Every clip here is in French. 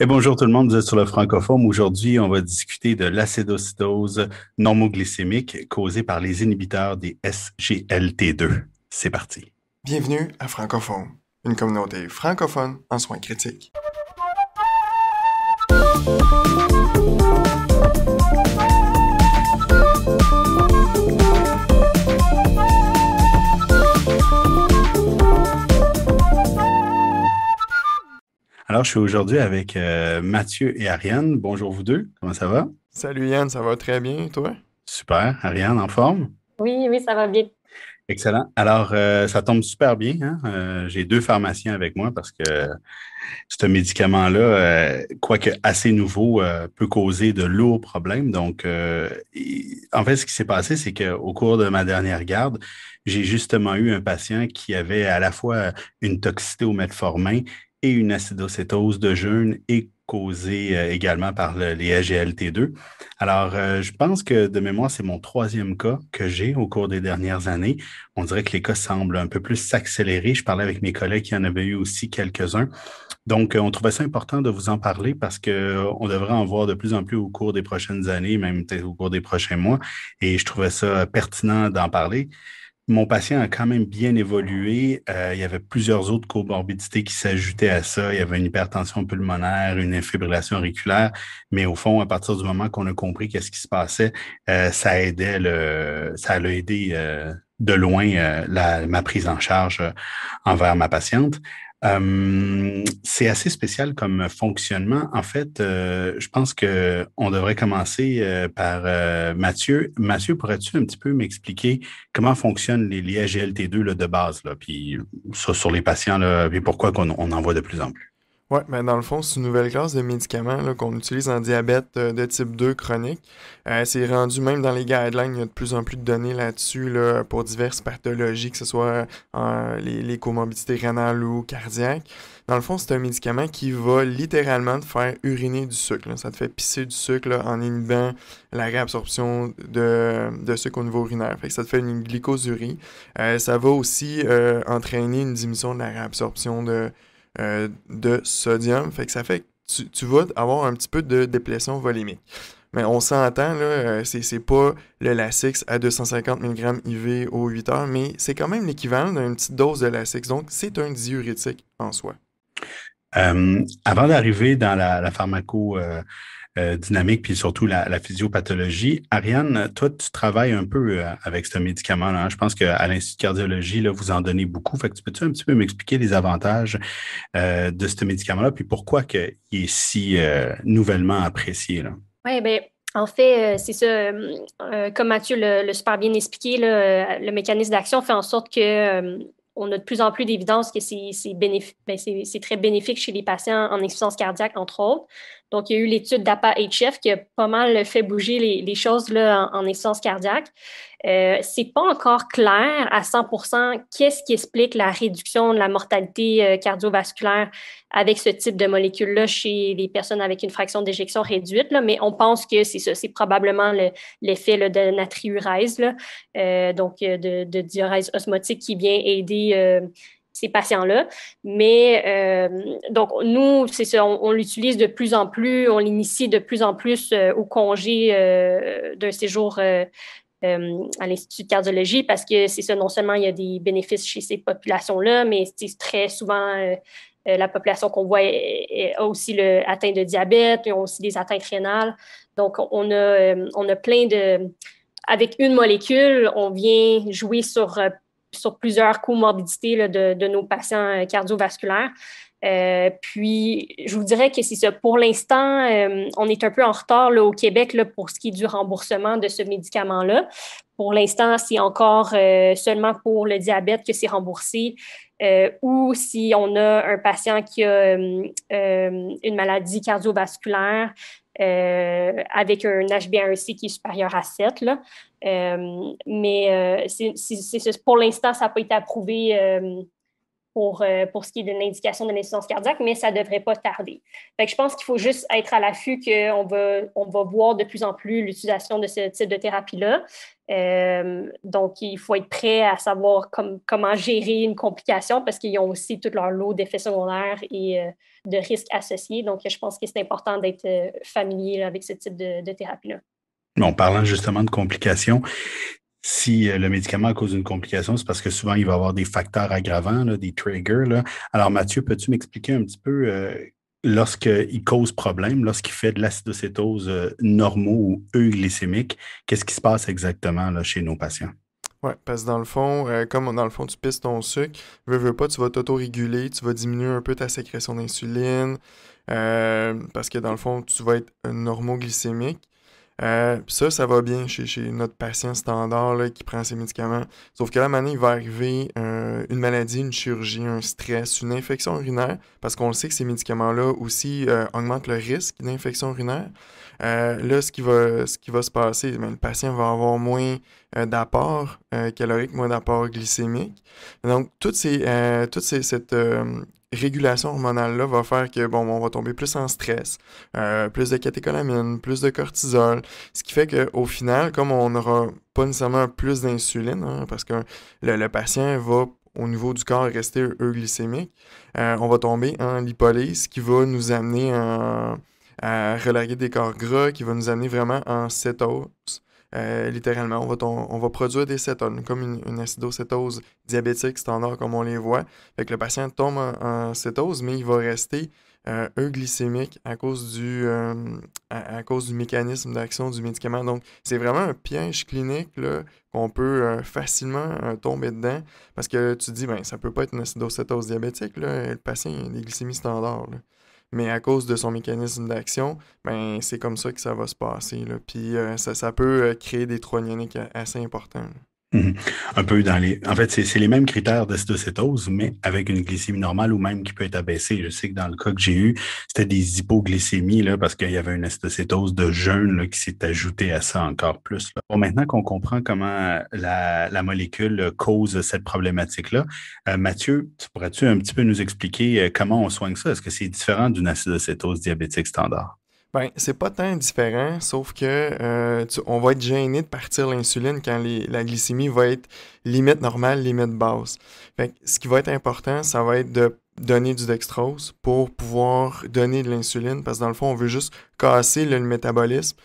Et bonjour tout le monde, vous êtes sur le Francophone. Aujourd'hui, on va discuter de l'acidocitose normoglycémique causée par les inhibiteurs des SGLT2. C'est parti. Bienvenue à Francophone, une communauté francophone en soins critiques. Alors, je suis aujourd'hui avec Mathieu et Ariane. Bonjour vous deux, comment ça va? Salut Yann, ça va très bien, toi? Super. Ariane, en forme? Oui, oui, ça va bien. Excellent. Alors, ça tombe super bien, hein? J'ai deux pharmaciens avec moi parce que ce médicament-là, quoique assez nouveau, peut causer de lourds problèmes. Donc, en fait, ce qui s'est passé, c'est qu'au cours de ma dernière garde, j'ai justement eu un patient qui avait à la fois une toxicité au metformin et une acidocétose de jeûne et causée également par les SGLT2. Alors, je pense que de mémoire, c'est mon troisième cas que j'ai au cours des dernières années. On dirait que les cas semblent un peu plus s'accélérer. Je parlais avec mes collègues qui en avaient eu aussi quelques-uns. Donc, on trouvait ça important de vous en parler parce que on devrait en voir de plus en plus au cours des prochaines années, même peut-être au cours des prochains mois. Et je trouvais ça pertinent d'en parler. Mon patient a quand même bien évolué. Il y avait plusieurs autres comorbidités qui s'ajoutaient à ça. Il y avait une hypertension pulmonaire, une fibrillation auriculaire. Mais au fond, à partir du moment qu'on a compris qu'est-ce qui se passait, ça l'a aidé de loin ma prise en charge envers ma patiente. C'est assez spécial comme fonctionnement. En fait, je pense que on devrait commencer par Mathieu. Mathieu, pourrais-tu un petit peu m'expliquer comment fonctionnent les SGLT2 là, de base, là, puis ça, sur les patients, là, puis pourquoi on en voit de plus en plus? Ouais, ben dans le fond, c'est une nouvelle classe de médicaments là, qu'on utilise en diabète de type 2 chronique. C'est rendu même dans les guidelines, il y a de plus en plus de données là-dessus là, pour diverses pathologies, que ce soit les comorbidités rénales ou cardiaques. Dans le fond, c'est un médicament qui va littéralement te faire uriner du sucre, là. Ça te fait pisser du sucre là, en inhibant la réabsorption de sucre au niveau urinaire. Fait que ça te fait une glycosurie. Ça va aussi entraîner une diminution de la réabsorption de sodium. Fait que ça fait que tu vas avoir un petit peu de déplétion volumique. Mais on s'entend, là, c'est pas le Lasix à 250 mg IV aux 8 heures, mais c'est quand même l'équivalent d'une petite dose de Lasix. Donc, c'est un diurétique en soi. Avant d'arriver dans la pharmaco dynamique, puis surtout la physiopathologie, Ariane, toi, tu travailles un peu avec ce médicament-là, hein. Je pense qu'à l'Institut de cardiologie, là, vous en donnez beaucoup. Fait que peux-tu un petit peu m'expliquer les avantages de ce médicament-là, puis pourquoi il est si nouvellement apprécié, là? Oui, bien, en fait, c'est ça. Comme Mathieu l'a super bien expliqué, là, le mécanisme d'action fait en sorte que on a de plus en plus d'évidence que c'est très bénéfique chez les patients en insuffisance cardiaque, entre autres. Donc, il y a eu l'étude d'APA-HF qui a pas mal fait bouger les choses là, en insuffisance cardiaque. C'est pas encore clair à 100% qu'est-ce qui explique la réduction de la mortalité cardiovasculaire avec ce type de molécule-là chez les personnes avec une fraction d'éjection réduite, là, mais on pense que c'est ça, c'est probablement l'effet là, de natriurèse, là, de diurèse osmotique qui vient aider ces patients-là. Mais donc, nous, c'est ça, on l'utilise de plus en plus, on l'initie de plus en plus au congé d'un séjour à l'Institut de cardiologie parce que c'est ça, non seulement il y a des bénéfices chez ces populations-là, mais c'est très souvent la population qu'on voit a aussi atteint de diabète, ils ont aussi des atteintes rénales. Donc, on a plein de... Avec une molécule, on vient jouer sur plusieurs comorbidités là, de nos patients cardiovasculaires. Puis, je vous dirais que c'est ça. Pour l'instant, on est un peu en retard là, au Québec là, pour ce qui est du remboursement de ce médicament-là. Pour l'instant, c'est encore seulement pour le diabète que c'est remboursé. Ou si on a un patient qui a une maladie cardiovasculaire avec un HbA1c qui est supérieur à 7. Là. Mais pour l'instant, ça n'a pas été approuvé pour ce qui est de l'indication de l'insuffisance cardiaque, mais ça ne devrait pas tarder. Fait que je pense qu'il faut juste être à l'affût qu'on va voir de plus en plus l'utilisation de ce type de thérapie-là. Donc, il faut être prêt à savoir comment gérer une complication parce qu'ils ont aussi tout leur lot d'effets secondaires et de risques associés. Donc, je pense que c'est important d'être familier là, avec ce type de thérapie-là. Bon, parlant justement de complications, si le médicament cause une complication, c'est parce que souvent, il va y avoir des facteurs aggravants, là, des triggers. Là. Alors, Mathieu, peux-tu m'expliquer un petit peu lorsqu'il cause problème, lorsqu'il fait de l'acidocétose normaux ou euglycémique, qu'est-ce qui se passe exactement là, chez nos patients? Ouais, parce que dans le fond, comme dans le fond, tu pisses ton sucre, veux pas, tu vas t'auto-réguler, tu vas diminuer un peu ta sécrétion d'insuline, parce que dans le fond, tu vas être normoglycémique. Ça va bien chez notre patient standard là, qui prend ses médicaments. Sauf que là, maintenant, il va arriver une maladie, une chirurgie, un stress, une infection urinaire, parce qu'on le sait que ces médicaments-là aussi augmentent le risque d'infection urinaire. Là, ce qui va se passer, le patient va avoir moins d'apport calorique, moins d'apport glycémique. Donc, cette régulation hormonale-là va faire que, on va tomber plus en stress, plus de catécholamine, plus de cortisol, ce qui fait qu'au final, comme on n'aura pas nécessairement plus d'insuline, hein, parce que le patient va, au niveau du corps, rester euglycémique, on va tomber en lipolyse, qui va nous amener à relarguer des corps gras, qui va nous amener vraiment en cétose. Littéralement, on va produire des cétones, comme une acidocétose diabétique standard comme on les voit. Fait que le patient tombe en cétose, mais il va rester euglycémique à cause du mécanisme d'action du médicament. Donc, c'est vraiment un piège clinique là, qu'on peut facilement tomber dedans parce que tu te dis, ça peut pas être une acidocétose diabétique, là, le patient a des glycémies standards. Là. Mais à cause de son mécanisme d'action, c'est comme ça que ça va se passer. Là. Puis ça peut créer des troubles ioniques assez importants. Là. Mhm. Un peu En fait, c'est les mêmes critères d'acétose, mais avec une glycémie normale ou même qui peut être abaissée. Je sais que dans le cas que j'ai eu, c'était des hypoglycémies là, parce qu'il y avait une acétose de jeûne là, qui s'est ajoutée à ça encore plus. Là. Bon, maintenant qu'on comprend comment la molécule cause cette problématique-là, Mathieu, pourrais-tu un petit peu nous expliquer comment on soigne ça? Est-ce que c'est différent d'une acidocétose diabétique standard? C'est pas tant différent, sauf que on va être gêné de partir l'insuline quand la glycémie va être limite normale, limite basse. Fait que ce qui va être important, ça va être de donner du dextrose pour pouvoir donner de l'insuline, parce que dans le fond, on veut juste casser le métabolisme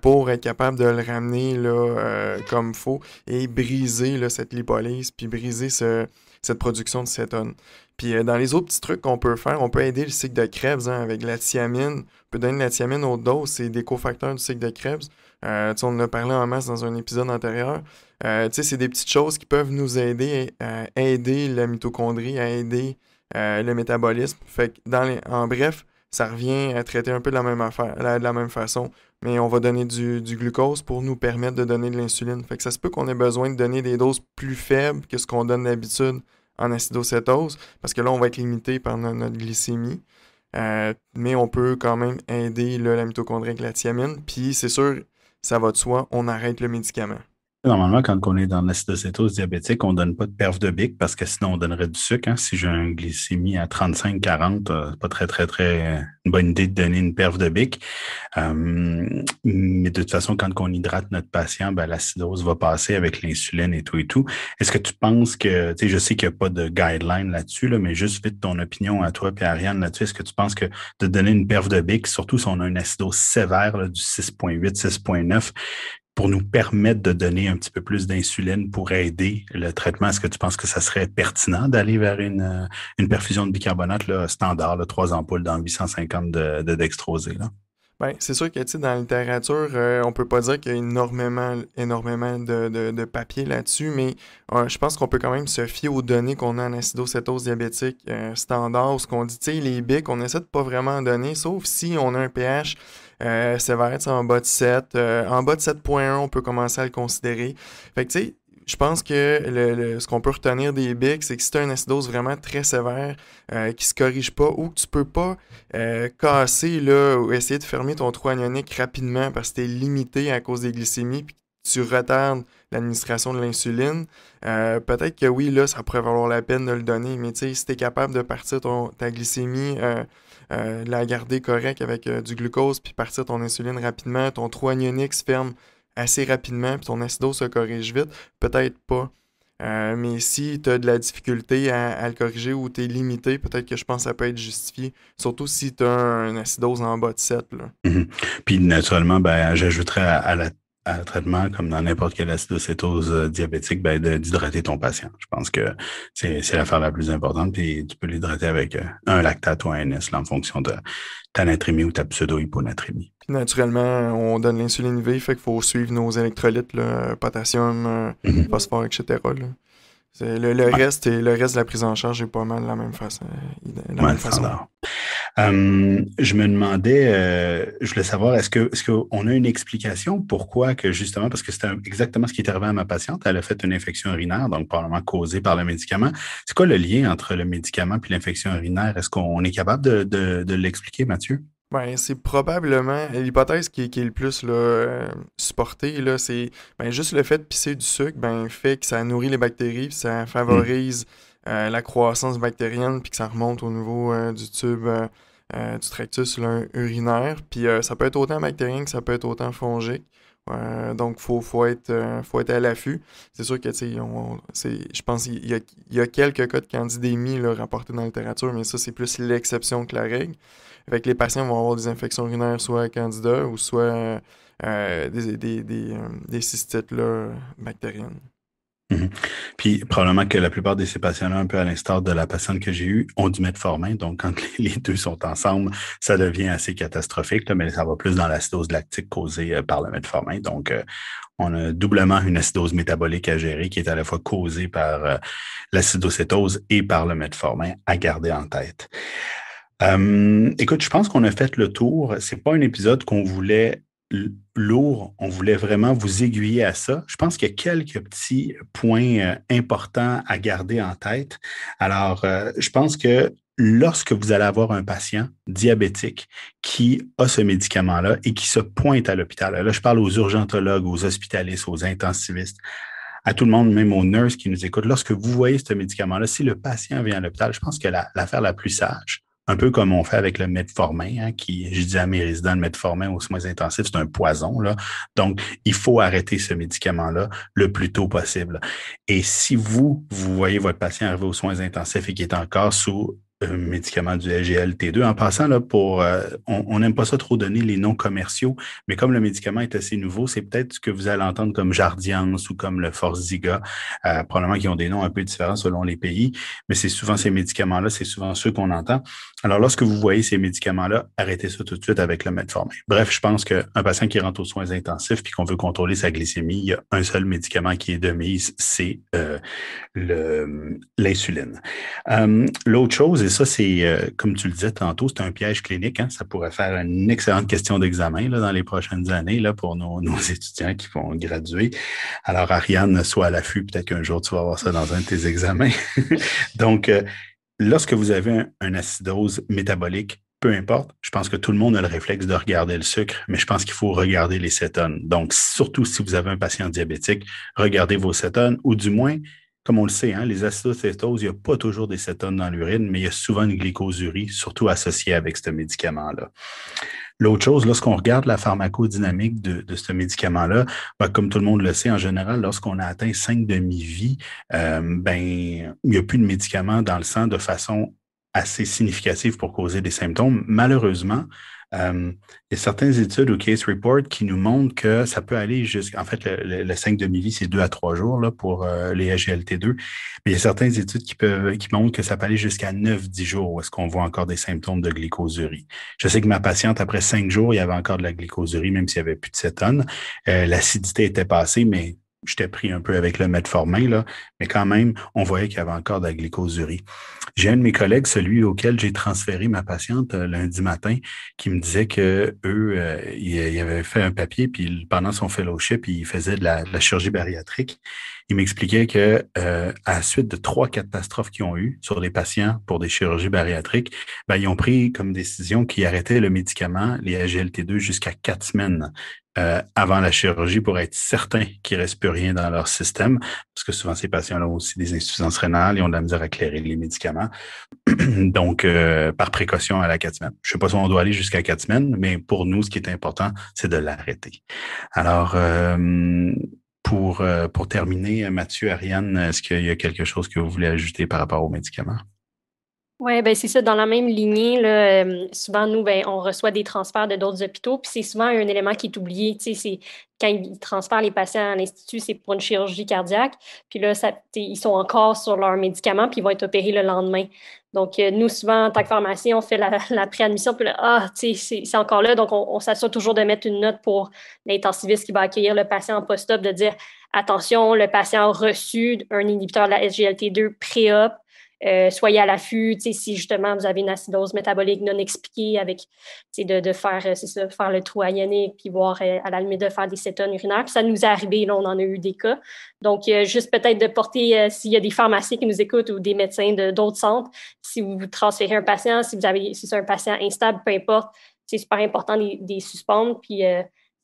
pour être capable de le ramener là, comme faut et briser là, cette lipolyse, puis briser cette production de cétone. Puis dans les autres petits trucs qu'on peut faire, on peut aider le cycle de Krebs avec la thiamine. On peut donner de la thiamine haute dose, c'est des cofacteurs du cycle de Krebs. On en a parlé en masse dans un épisode antérieur. C'est des petites choses qui peuvent nous aider à aider la mitochondrie, à aider le métabolisme. Fait que en bref, ça revient à traiter un peu de la même affaire, de la même façon. Mais on va donner du glucose pour nous permettre de donner de l'insuline. Fait que ça se peut qu'on ait besoin de donner des doses plus faibles que ce qu'on donne d'habitude en acidocétose, parce que là, on va être limité par notre glycémie. Mais on peut quand même aider là, la mitochondrie avec la thiamine. Puis c'est sûr, ça va de soi, on arrête le médicament. Normalement, quand on est dans l'acidocétose diabétique, on ne donne pas de perf de bic parce que sinon on donnerait du sucre. Hein. Si j'ai une glycémie à 35-40, c'est pas très une bonne idée de donner une perf de bic. Mais de toute façon, quand on hydrate notre patient, l'acidose va passer avec l'insuline et tout et tout. Est-ce que tu penses que, je sais qu'il n'y a pas de guideline là-dessus, là, mais juste vite ton opinion à toi et à Ariane là-dessus, est-ce que tu penses que de donner une perf de bic, surtout si on a une acidose sévère là, du 6,8, 6,9, pour nous permettre de donner un petit peu plus d'insuline pour aider le traitement, est-ce que tu penses que ça serait pertinent d'aller vers une perfusion de bicarbonate là, standard, là, 3 ampoules dans 850 de dextrosé? Là? C'est sûr que dans la littérature, on peut pas dire qu'il y a énormément de papier là-dessus, mais je pense qu'on peut quand même se fier aux données qu'on a en acidocétose diabétique standard, ce qu'on dit, les BIC, on essaie de pas vraiment en donner, sauf si on a un pH sévère, en bas de 7. En bas de 7,1, on peut commencer à le considérer. Fait que, je pense que ce qu'on peut retenir des BIC, c'est que si tu as une acidose vraiment très sévère qui se corrige pas ou que tu peux pas casser là, ou essayer de fermer ton trou anionique rapidement parce que tu es limité à cause des glycémies puis tu retardes l'administration de l'insuline. Peut-être que oui, là, ça pourrait valoir la peine de le donner, mais tu sais, si tu es capable de partir ta glycémie, la garder correcte avec du glucose, puis partir ton insuline rapidement, ton 3-anionique se ferme assez rapidement, puis ton acidose se corrige vite, peut-être pas. Mais si tu as de la difficulté à le corriger ou tu es limité, peut-être que je pense que ça peut être justifié. Surtout si tu as un acidose en bas de 7. Là. Mhm. Puis naturellement, ben, j'ajouterais à le traitement, comme dans n'importe quelle acidocétose diabétique, ben, d'hydrater ton patient. Je pense que c'est l'affaire la plus importante. Puis tu peux l'hydrater avec un lactate ou un NS là, en fonction de ta natrémie ou ta pseudo-hyponatrémie. Puis naturellement, on donne l'insuline IV, fait qu'il faut suivre nos électrolytes, là, potassium, phosphore, etc. Là. Le reste et le reste de la prise en charge est pas mal la même façon. Je me demandais, je voulais savoir, est-ce qu'on a une explication pourquoi que justement, parce que c'était exactement ce qui est arrivé à ma patiente, elle a fait une infection urinaire, donc probablement causée par le médicament. C'est quoi le lien entre le médicament et l'infection urinaire? Est-ce qu'on est capable de l'expliquer, Mathieu? Ben, c'est probablement l'hypothèse qui est le plus là, supportée, là, c'est juste le fait de pisser du sucre, fait que ça nourrit les bactéries, puis ça favorise la croissance bactérienne, puis que ça remonte au niveau du tube du tractus urinaire. Puis ça peut être autant bactérien que ça peut être autant fongique. Donc, faut être à l'affût. C'est sûr que, tu sais, je pense qu'il y a quelques cas de candidémie là, rapportés dans la littérature, mais ça, c'est plus l'exception que la règle. Fait que les patients vont avoir des infections urinaires soit candida ou soit des cystites là, bactériennes. Mhm. Puis probablement que la plupart de ces patients-là, un peu à l'instar de la patiente que j'ai eue, ont du metformin. Donc, quand les deux sont ensemble, ça devient assez catastrophique, là, mais ça va plus dans l'acidose lactique causée par le metformin. Donc, on a doublement une acidose métabolique à gérer qui est à la fois causée par l'acidocétose et par le metformin à garder en tête. Écoute, je pense qu'on a fait le tour. C'est pas un épisode qu'on voulait lourd. On voulait vraiment vous aiguiller à ça. Je pense qu'il y a quelques petits points importants à garder en tête. Alors, je pense que lorsque vous allez avoir un patient diabétique qui a ce médicament-là et qui se pointe à l'hôpital, là, je parle aux urgentologues, aux hospitalistes, aux intensivistes, à tout le monde, même aux nurses qui nous écoutent, lorsque vous voyez ce médicament-là, si le patient vient à l'hôpital, je pense que l'affaire la plus sage, un peu comme on fait avec le metformin, hein, je dis à mes résidents, le metformin aux soins intensifs, c'est un poison, là. Donc, il faut arrêter ce médicament-là le plus tôt possible. Et si vous voyez votre patient arriver aux soins intensifs et qui est encore sous un médicament du SGLT2. En passant, là, on n'aime pas ça trop donner les noms commerciaux, mais comme le médicament est assez nouveau, c'est peut-être ce que vous allez entendre comme Jardiance ou comme le Forxiga, probablement qui ont des noms un peu différents selon les pays, mais c'est souvent ces médicaments-là, c'est souvent ceux qu'on entend. Alors, lorsque vous voyez ces médicaments-là, arrêtez ça tout de suite avec le metformin. Bref, je pense qu'un patient qui rentre aux soins intensifs puis qu'on veut contrôler sa glycémie, il y a un seul médicament qui est de mise, c'est l'insuline. L'autre chose, et ça, c'est, comme tu le disais tantôt, c'est un piège clinique. Hein? Ça pourrait faire une excellente question d'examen là, dans les prochaines années là, pour nos étudiants qui vont graduer. Alors, Ariane, sois à l'affût. Peut-être qu'un jour, tu vas avoir ça dans un de tes examens. Donc, lorsque vous avez un acidose métabolique, peu importe, je pense que tout le monde a le réflexe de regarder le sucre, mais je pense qu'il faut regarder les cétones. Donc, surtout si vous avez un patient diabétique, regardez vos cétones, ou du moins, comme on le sait, hein, les acidocétoses, il n'y a pas toujours des cétones dans l'urine, mais il y a souvent une glycosurie, surtout associée avec ce médicament-là. L'autre chose, lorsqu'on regarde la pharmacodynamique de ce médicament-là, comme tout le monde le sait, en général, lorsqu'on a atteint 5 demi-vies, il n'y a plus de médicaments dans le sang de façon assez significative pour causer des symptômes. Malheureusement, il y a certaines études ou case reports qui nous montrent que ça peut aller jusqu'à... En fait, le 5 demi-vie, c'est 2 à 3 jours là, pour les SGLT2. Mais il y a certaines études qui montrent que ça peut aller jusqu'à 9-10 jours où est-ce qu'on voit encore des symptômes de glycosurie. Je sais que ma patiente, après 5 jours, il y avait encore de la glycosurie, même s'il n'y avait plus de cétone. L'acidité était passée, mais j'étais pris un peu avec le metformin, là, mais quand même, on voyait qu'il y avait encore de la glycosurie. J'ai un de mes collègues, celui auquel j'ai transféré ma patiente lundi matin, qui me disait que il avait fait un papier, puis pendant son fellowship, il faisait de la chirurgie bariatrique. il m'expliquait que à la suite de 3 catastrophes qu'ils ont eues sur des patients pour des chirurgies bariatriques, ben, ils ont pris comme décision qu'ils arrêtaient le médicament, les SGLT2, jusqu'à 4 semaines avant la chirurgie pour être certains qu'il ne reste plus rien dans leur système, parce que souvent ces patients-là ont aussi des insuffisances rénales, ils ont de la misère à clairer les médicaments. Donc, par précaution à la 4 semaines. Je ne sais pas si on doit aller jusqu'à 4 semaines, mais pour nous, ce qui est important, c'est de l'arrêter. Alors, pour terminer, Mathieu, Ariane, est-ce qu'il y a quelque chose que vous voulez ajouter par rapport aux médicaments? Oui, ben c'est ça, dans la même lignée, là, souvent, nous, ben, on reçoit des transferts de d'autres hôpitaux, puis c'est souvent un élément qui est oublié. Tu sais, c'est quand ils transfèrent les patients à l'Institut, c'est pour une chirurgie cardiaque, puis là, ils sont encore sur leurs médicaments, puis ils vont être opérés le lendemain. Donc, nous, souvent, en tant que pharmacien, on fait la préadmission, puis là, tu sais, c'est encore là, donc on s'assure toujours de mettre une note pour l'intensiviste qui va accueillir le patient en post-op, de dire, attention, le patient a reçu un inhibiteur de la SGLT2 pré-op. Soyez à l'affût, si justement vous avez une acidose métabolique non expliquée, avec de faire, faire le trou ionique, puis voir à la limite de faire des cétones urinaires. Puis ça nous est arrivé, là, on en a eu des cas. Donc, juste peut-être de porter, s'il y a des pharmaciens qui nous écoutent ou des médecins d'autres centres, si vous transférez un patient, si c'est un patient instable, peu importe, c'est super important de les suspendre. Puis,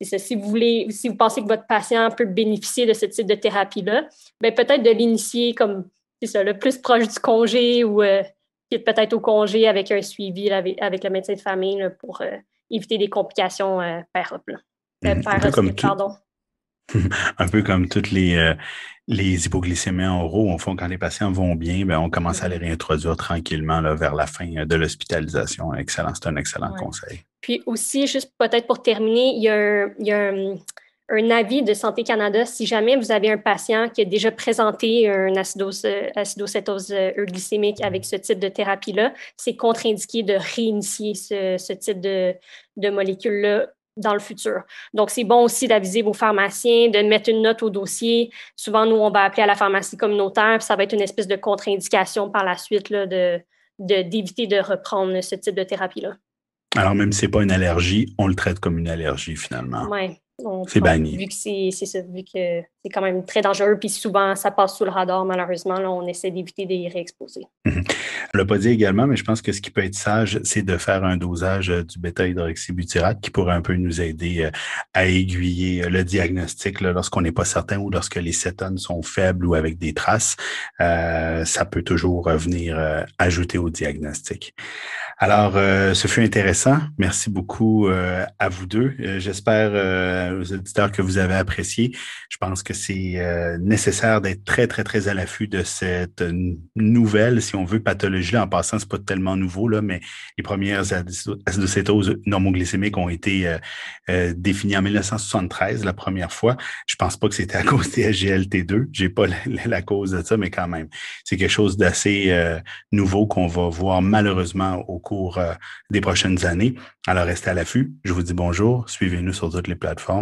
c'est ça. Si vous pensez que votre patient peut bénéficier de ce type de thérapie-là, bien, peut-être de l'initier comme c'est ça, le plus proche du congé ou peut-être au congé avec un suivi là, avec le médecin de famille là, pour éviter des complications per-op. Pardon. Un peu comme toutes les hypoglycémies oraux, au fond, quand les patients vont bien, ben, on commence à les réintroduire tranquillement là, vers la fin de l'hospitalisation. Excellent, c'est un excellent conseil. Puis aussi, juste peut-être pour terminer, il y a un avis de Santé Canada, si jamais vous avez un patient qui a déjà présenté une acidocétose euglycémique avec ce type de thérapie-là, c'est contre-indiqué de réinitier ce type de molécule-là dans le futur. Donc, c'est bon aussi d'aviser vos pharmaciens, de mettre une note au dossier. Souvent, nous, on va appeler à la pharmacie communautaire, puis ça va être une espèce de contre-indication par la suite là, d'éviter de reprendre ce type de thérapie-là. Alors, même si ce n'est pas une allergie, on le traite comme une allergie finalement. Oui. C'est banni. Vu que c'est quand même très dangereux, puis souvent, ça passe sous le radar, malheureusement. Là, on essaie d'éviter de les réexposer. On ne l'a pas dit également, mais je pense que ce qui peut être sage, c'est de faire un dosage du bêta-hydroxybutyrate qui pourrait un peu nous aider à aiguiller le diagnostic là, lorsqu'on n'est pas certain ou lorsque les cétones sont faibles ou avec des traces. Ça peut toujours venir ajouter au diagnostic. Alors, ce fut intéressant. Merci beaucoup à vous deux. J'espère aux auditeurs que vous avez apprécié. Je pense que c'est nécessaire d'être très, très, très à l'affût de cette nouvelle, si on veut, pathologie-là. En passant, c'est pas tellement nouveau, là, mais les premières acidocétoses normoglycémiques ont été définies en 1973, la première fois. Je pense pas que c'était à cause des SGLT2. J'ai pas la cause de ça, mais quand même. C'est quelque chose d'assez nouveau qu'on va voir malheureusement au cours des prochaines années. Alors, restez à l'affût. Je vous dis bonjour. Suivez-nous sur toutes les plateformes.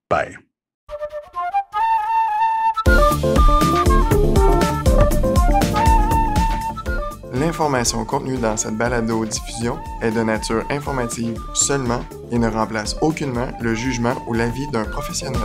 Bye. L'information contenue dans cette balado-diffusion est de nature informative seulement et ne remplace aucunement le jugement ou l'avis d'un professionnel.